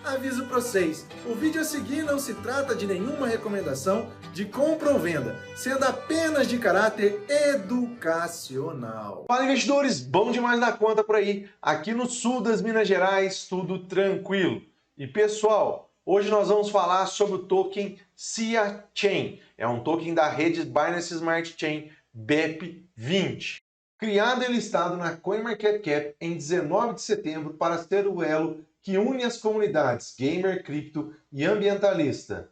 Aviso para vocês, o vídeo a seguir não se trata de nenhuma recomendação de compra ou venda, sendo apenas de caráter educacional. Fala, investidores, bom demais na conta por aí. Aqui no sul das Minas Gerais, tudo tranquilo. E pessoal, hoje nós vamos falar sobre o token SIA Chain. É um token da rede Binance Smart Chain BEP20. Criado e listado na CoinMarketCap em 19 de setembro para ser o elo que une as comunidades gamer, cripto e ambientalista.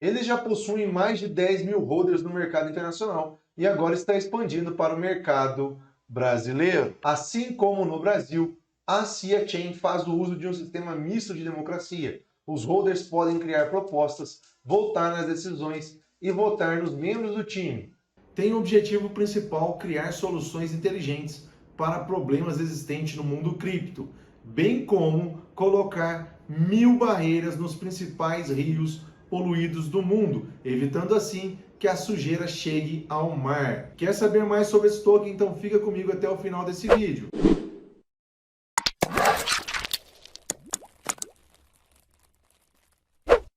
Eles já possuem mais de 10 mil holders no mercado internacional e agora está expandindo para o mercado brasileiro. Assim como no Brasil, a SIA Chain faz o uso de um sistema misto de democracia. Os holders podem criar propostas, votar nas decisões e votar nos membros do time. Tem o objetivo principal criar soluções inteligentes para problemas existentes no mundo cripto, bem como colocar 1000 barreiras nos principais rios poluídos do mundo, evitando assim que a sujeira chegue ao mar. Quer saber mais sobre esse token? Então fica comigo até o final desse vídeo.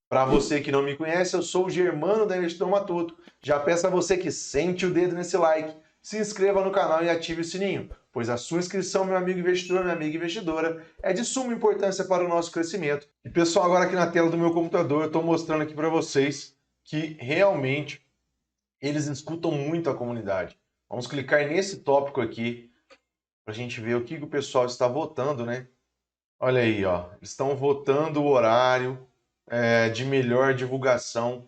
Para você que não me conhece, eu sou o Germano da Investidor Matuto. Já peço a você que sente o dedo nesse like, se inscreva no canal e ative o sininho, pois a sua inscrição, meu amigo investidor, minha amiga investidora, é de suma importância para o nosso crescimento. E pessoal, agora aqui na tela do meu computador, eu estou mostrando aqui para vocês que realmente eles escutam muito a comunidade. Vamos clicar nesse tópico aqui para a gente ver o que o pessoal está votando, né? Olha aí, ó, eles estão votando o horário de melhor divulgação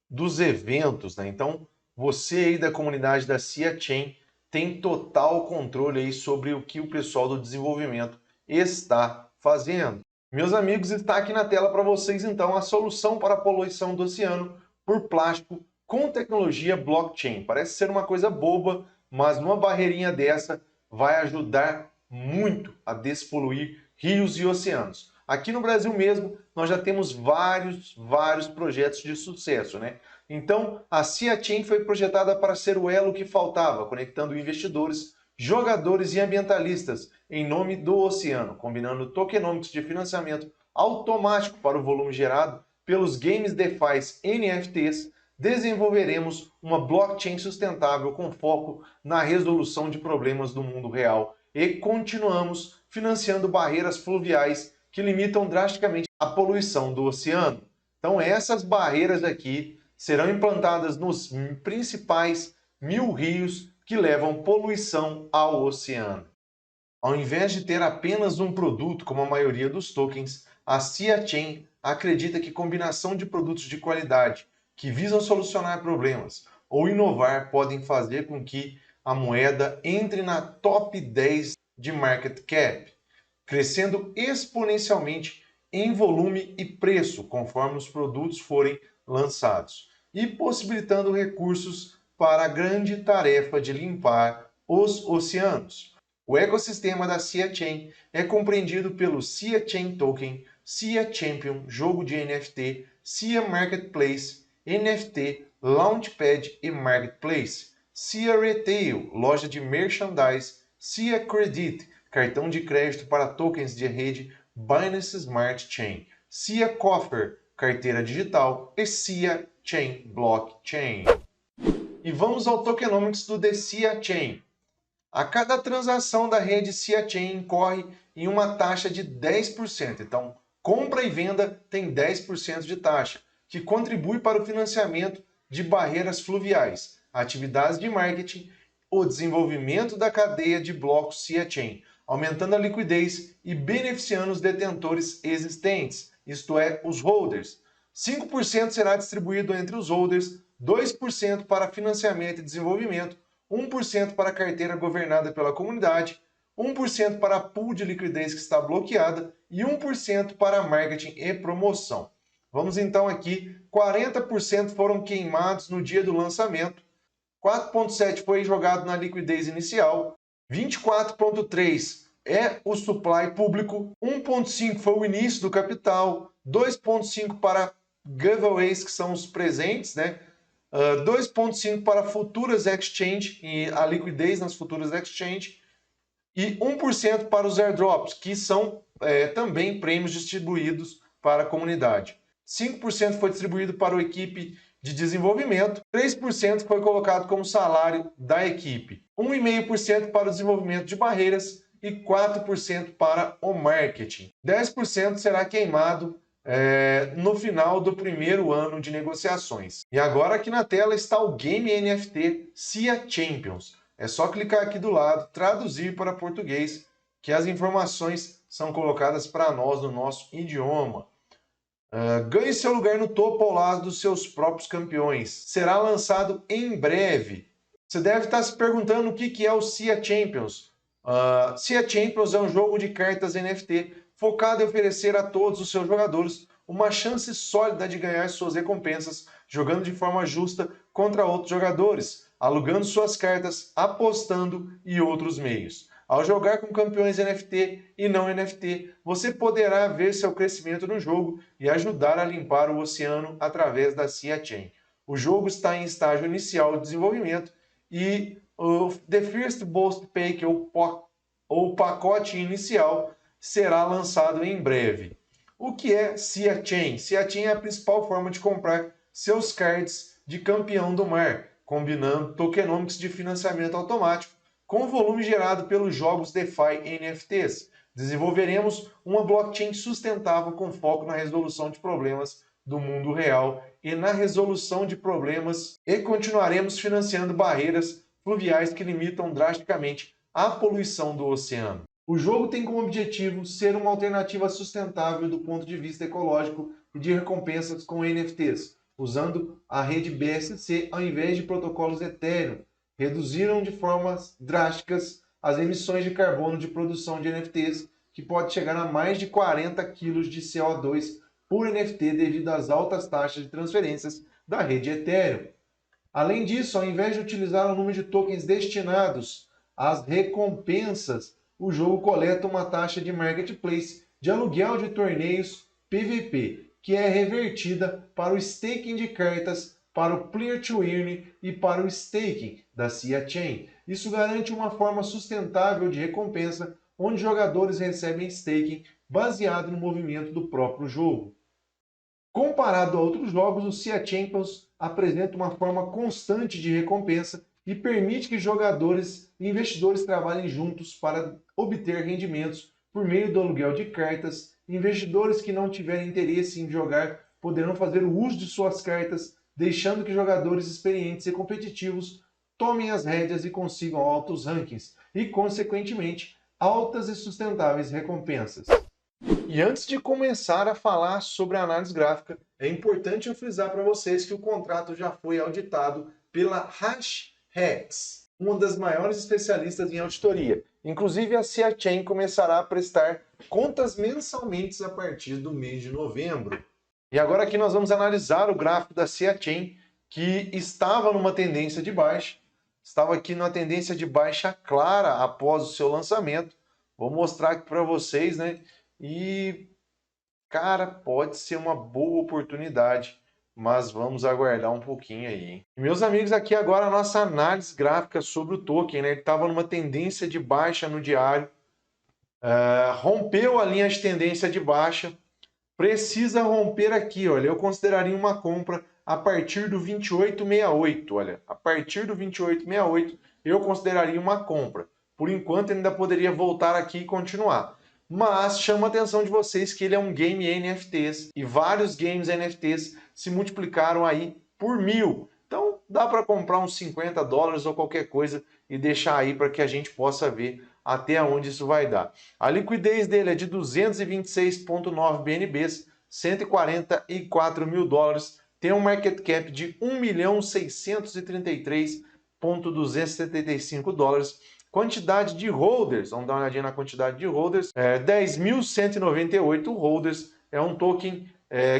dos eventos, né? Então, você aí da comunidade da SIA Chain tem total controle aí sobre o que o pessoal do desenvolvimento está fazendo. Meus amigos, está aqui na tela para vocês então a solução para a poluição do oceano por plástico com tecnologia blockchain. Parece ser uma coisa boba, mas uma barreirinha dessa vai ajudar muito a despoluir rios e oceanos. Aqui no Brasil mesmo, nós já temos vários projetos de sucesso, né? Então, a SIA Chain foi projetada para ser o elo que faltava, conectando investidores, jogadores e ambientalistas em nome do oceano, combinando tokenomics de financiamento automático para o volume gerado pelos games DeFi NFTs. Desenvolveremos uma blockchain sustentável com foco na resolução de problemas do mundo real e continuamos financiando barreiras fluviais que limitam drasticamente a poluição do oceano. Então essas barreiras aqui serão implantadas nos principais 1000 rios que levam poluição ao oceano. Ao invés de ter apenas um produto, como a maioria dos tokens, a SIA Chain acredita que combinação de produtos de qualidade que visam solucionar problemas ou inovar podem fazer com que a moeda entre na top 10 de market cap, crescendo exponencialmente em volume e preço conforme os produtos forem lançados e possibilitando recursos para a grande tarefa de limpar os oceanos. O ecossistema da SIA Chain é compreendido pelo SIA Chain Token, SIA Champion, jogo de NFT, SIA Marketplace, NFT, Launchpad e Marketplace, SIA Retail, loja de merchandise, SIA Credit, cartão de crédito para tokens de rede Binance Smart Chain, SIA Coffer, carteira digital e SIA Chain Blockchain. E vamos ao tokenomics do The SIA Chain. A cada transação da rede SIA Chain incorre em uma taxa de 10%. Então, compra e venda tem 10% de taxa, que contribui para o financiamento de barreiras fluviais, atividades de marketing, o desenvolvimento da cadeia de blocos SIA Chain, aumentando a liquidez e beneficiando os detentores existentes, isto é, os holders. 5% será distribuído entre os holders, 2% para financiamento e desenvolvimento, 1% para a carteira governada pela comunidade, 1% para a pool de liquidez que está bloqueada e 1% para marketing e promoção. Vamos então aqui, 40% foram queimados no dia do lançamento, 4,7% foi jogado na liquidez inicial, 24,3% é o supply público, 1,5% foi o início do capital, 2,5% para giveaways, que são os presentes, né? 2,5% para futuras exchange, e a liquidez nas futuras exchange, e 1% para os airdrops, que são também prêmios distribuídos para a comunidade. 5% foi distribuído para a equipe de desenvolvimento, 3% foi colocado como salário da equipe, 1,5% para o desenvolvimento de barreiras e 4% para o marketing. 10% será queimado no final do primeiro ano de negociações. E agora aqui na tela está o game NFT SIA Champions. É só clicar aqui do lado, traduzir para português, que as informações são colocadas para nós no nosso idioma. Ganhe seu lugar no topo ao lado dos seus próprios campeões. Será lançado em breve. Você deve estar se perguntando o que é o SIA Champions. SIA Champions é um jogo de cartas NFT focado em oferecer a todos os seus jogadores uma chance sólida de ganhar suas recompensas jogando de forma justa contra outros jogadores, alugando suas cartas, apostando e outros meios. Ao jogar com campeões NFT e não NFT, você poderá ver seu crescimento no jogo e ajudar a limpar o oceano através da SIA Chain. O jogo está em estágio inicial de desenvolvimento e o The First Boost Pack, ou pacote inicial, será lançado em breve. O que é SIA Chain? SIA Chain é a principal forma de comprar seus cards de campeão do mar, combinando tokenomics de financiamento automático com o volume gerado pelos jogos DeFi NFTs. Desenvolveremos uma blockchain sustentável com foco na resolução de problemas do mundo real e na resolução de problemas e continuaremos financiando barreiras fluviais que limitam drasticamente a poluição do oceano. O jogo tem como objetivo ser uma alternativa sustentável do ponto de vista ecológico e de recompensas com NFTs, usando a rede BSC ao invés de protocolos Ethereum. Reduziram de formas drásticas as emissões de carbono de produção de NFTs, que pode chegar a mais de 40 kg de CO2 por NFT devido às altas taxas de transferências da rede Ethereum. Além disso, ao invés de utilizar o número de tokens destinados às recompensas, o jogo coleta uma taxa de marketplace de aluguel de torneios PVP, que é revertida para o staking de cartas, para o Clear to Earn e para o staking da SIA Chain. Isso garante uma forma sustentável de recompensa, onde jogadores recebem staking baseado no movimento do próprio jogo. Comparado a outros jogos, o SIA Champions apresenta uma forma constante de recompensa e permite que jogadores e investidores trabalhem juntos para obter rendimentos por meio do aluguel de cartas. Investidores que não tiverem interesse em jogar poderão fazer o uso de suas cartas, deixando que jogadores experientes e competitivos tomem as rédeas e consigam altos rankings e, consequentemente, altas e sustentáveis recompensas. E antes de começar a falar sobre a análise gráfica, é importante eu frisar para vocês que o contrato já foi auditado pela Hashhex, uma das maiores especialistas em auditoria. Inclusive, a SIA Chain começará a prestar contas mensalmente a partir do mês de novembro. E agora aqui nós vamos analisar o gráfico da SIA Chain, que estava numa tendência de baixa, estava aqui numa tendência de baixa clara após o seu lançamento. Vou mostrar aqui para vocês, né? E, cara, pode ser uma boa oportunidade, mas vamos aguardar um pouquinho aí, hein? E, meus amigos, aqui agora a nossa análise gráfica sobre o token, né? Ele estava numa tendência de baixa no diário, rompeu a linha de tendência de baixa, precisa romper aqui, olha, eu consideraria uma compra a partir do 28,68, olha, a partir do 28,68 eu consideraria uma compra. Por enquanto ainda poderia voltar aqui e continuar. Mas chama a atenção de vocês que ele é um game NFTs e vários games NFTs se multiplicaram aí por 1000. Então dá para comprar uns $50 ou qualquer coisa e deixar aí para que a gente possa ver até onde isso vai dar. A liquidez dele é de 226,9 BNBs, 144 mil dólares, tem um market cap de 1.633.275 dólares. Quantidade de holders, vamos dar uma olhadinha na quantidade de holders, 10.198 holders, é um token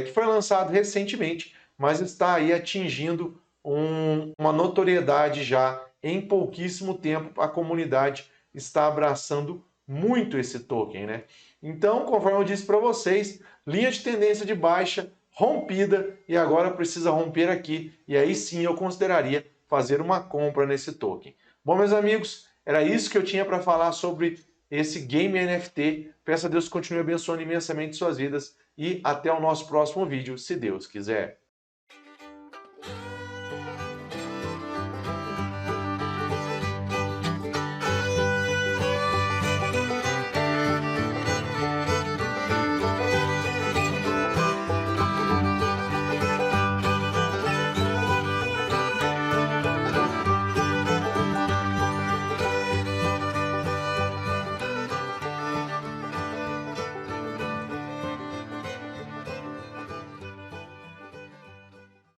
que foi lançado recentemente, mas está aí atingindo uma notoriedade já em pouquíssimo tempo. A comunidade está abraçando muito esse token, né? Então, conforme eu disse para vocês, linha de tendência de baixa, rompida, e agora precisa romper aqui, e aí sim eu consideraria fazer uma compra nesse token. Bom, meus amigos, Era isso que eu tinha para falar sobre esse game NFT. Peço a Deus que continue abençoando imensamente suas vidas e até o nosso próximo vídeo, se Deus quiser.